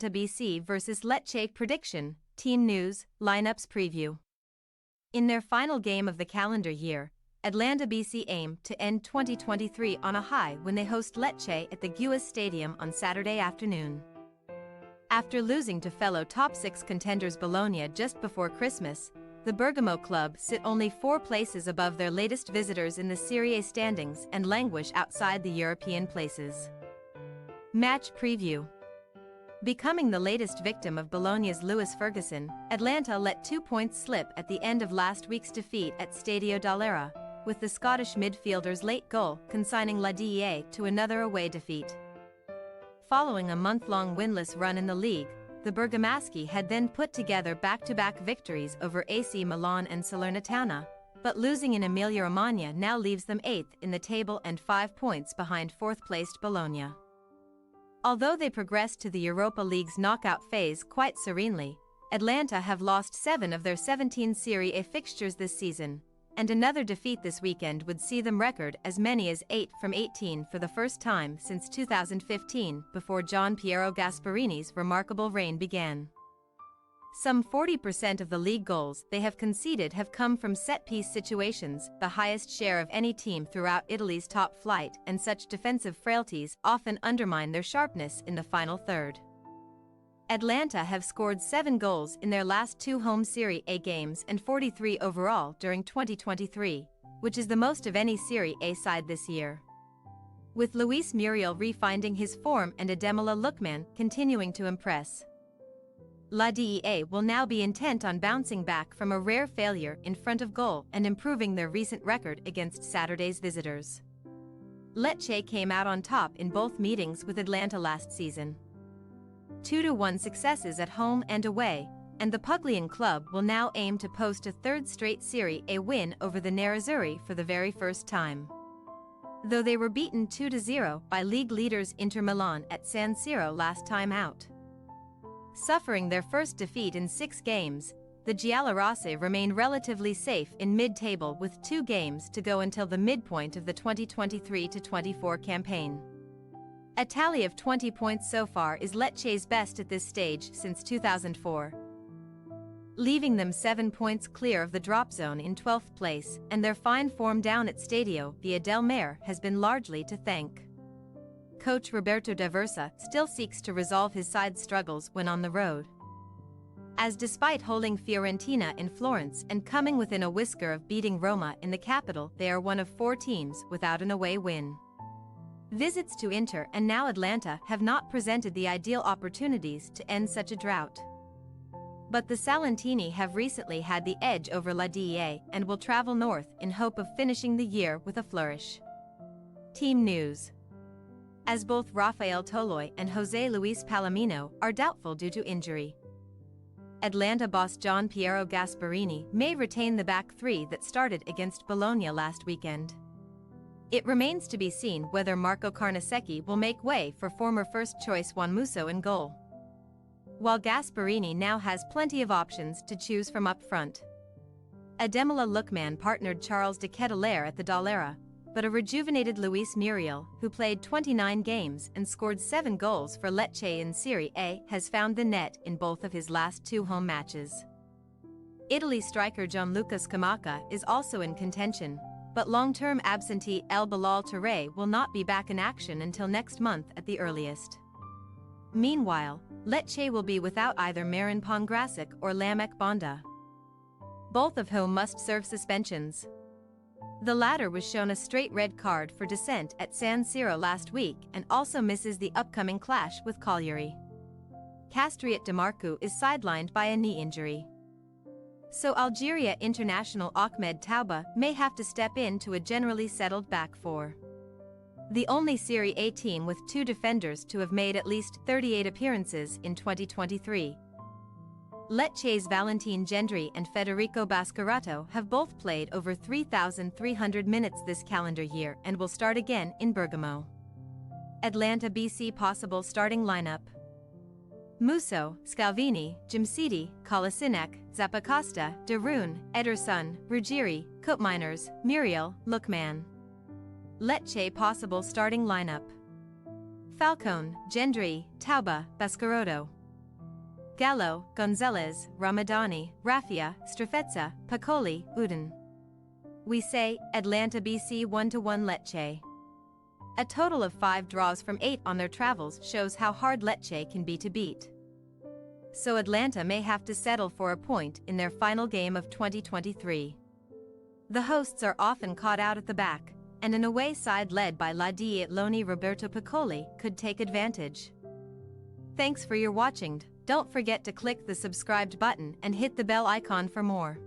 Atalanta BC vs Lecce prediction, team news, lineups preview. In their final game of the calendar year, Atalanta BC aim to end 2023 on a high when they host Lecce at the Gewiss Stadium on Saturday afternoon. After losing to fellow top 6 contenders Bologna just before Christmas, the Bergamo club sit only 4 places above their latest visitors in the Serie A standings and languish outside the European places. Match preview. Becoming the latest victim of Bologna's Lewis Ferguson, Atalanta let 2 points slip at the end of last week's defeat at Stadio dell'Era, with the Scottish midfielder's late goal consigning La DEA to another away defeat. Following a month-long winless run in the league, the Bergamaschi had then put together back-to-back victories over AC Milan and Salernitana, but losing in Emilia-Romagna now leaves them 8th in the table and 5 points behind 4th-placed Bologna. Although they progressed to the Europa League's knockout phase quite serenely, Atalanta have lost 7 of their 17 Serie A fixtures this season, and another defeat this weekend would see them record as many as 8 from 18 for the first time since 2015, before Gian Piero Gasparini's remarkable reign began. Some 40% of the league goals they have conceded have come from set-piece situations, the highest share of any team throughout Italy's top flight, and such defensive frailties often undermine their sharpness in the final third. Atalanta have scored 7 goals in their last 2 home Serie A games and 43 overall during 2023, which is the most of any Serie A side this year. With Luis Muriel refinding his form and Ademola Lookman continuing to impress, La DEA will now be intent on bouncing back from a rare failure in front of goal and improving their recent record against Saturday's visitors. Lecce came out on top in both meetings with Atalanta last season. 2-1 successes at home and away, and the Puglian club will now aim to post a 3rd straight Serie A win over the Nerazzurri for the very first time. Though they were beaten 2-0 by league leaders Inter Milan at San Siro last time out. Suffering their first defeat in 6 games, the Giallorossi remain relatively safe in mid-table with 2 games to go until the midpoint of the 2023-24 campaign. A tally of 20 points so far is Lecce's best at this stage since 2004, leaving them 7 points clear of the drop zone in 12th place, and their fine form down at Stadio Via del Mare has been largely to thank. Coach Roberto D'Aversa still seeks to resolve his side's struggles when on the road, as despite holding Fiorentina in Florence and coming within a whisker of beating Roma in the capital, they are one of 4 teams without an away win. Visits to Inter and now Atalanta have not presented the ideal opportunities to end such a drought. But the Salentini have recently had the edge over La DEA and will travel north in hope of finishing the year with a flourish. Team news. As both Rafael Toloi and José Luis Palomino are doubtful due to injury, Atalanta boss Gian Piero Gasparini may retain the back 3 that started against Bologna last weekend. It remains to be seen whether Marco Carnesecchi will make way for former first-choice Juan Musso in goal, while Gasparini now has plenty of options to choose from up front. Ademola Lookman partnered Charles de Ketelaere at the dell'Era, but a rejuvenated Luis Muriel, who played 29 games and scored 7 goals for Lecce in Serie A, has found the net in both of his last 2 home matches. Italy striker Gianluca Scamacca is also in contention, but long-term absentee El Bilal Touré will not be back in action until next month at the earliest. Meanwhile, Lecce will be without either Marin Pongracic or Lamek Bonda, both of whom must serve suspensions. The latter was shown a straight red card for dissent at San Siro last week and also misses the upcoming clash with Cagliari. Castriot Demarcu is sidelined by a knee injury, so Algeria international Ahmed Tauba may have to step into a generally settled back 4. The only Serie A team with 2 defenders to have made at least 38 appearances in 2023. Lecce's Valentin Gendry and Federico Bascarato have both played over 3,300 minutes this calendar year and will start again in Bergamo. Atalanta BC possible starting lineup: Musso, Scalvini, Jimsiti, Kolasinac, Zappacosta, De Roon, Ederson, Ruggieri, Koopmeiners, Muriel, Lookman. Lecce possible starting lineup: Falcone, Gendry, Tauba, Bascaroto. Gallo, Gonzalez, Ramadani, Raffia, Strefezza, Piccoli, Udin. We say, Atalanta BC 1-1 Lecce. A total of 5 draws from 8 on their travels shows how hard Lecce can be to beat. So Atalanta may have to settle for a point in their final game of 2023. The hosts are often caught out at the back, and an away side led by Loni Roberto Piccoli could take advantage. Thanks for your watching. Don't forget to click the subscribed button and hit the bell icon for more.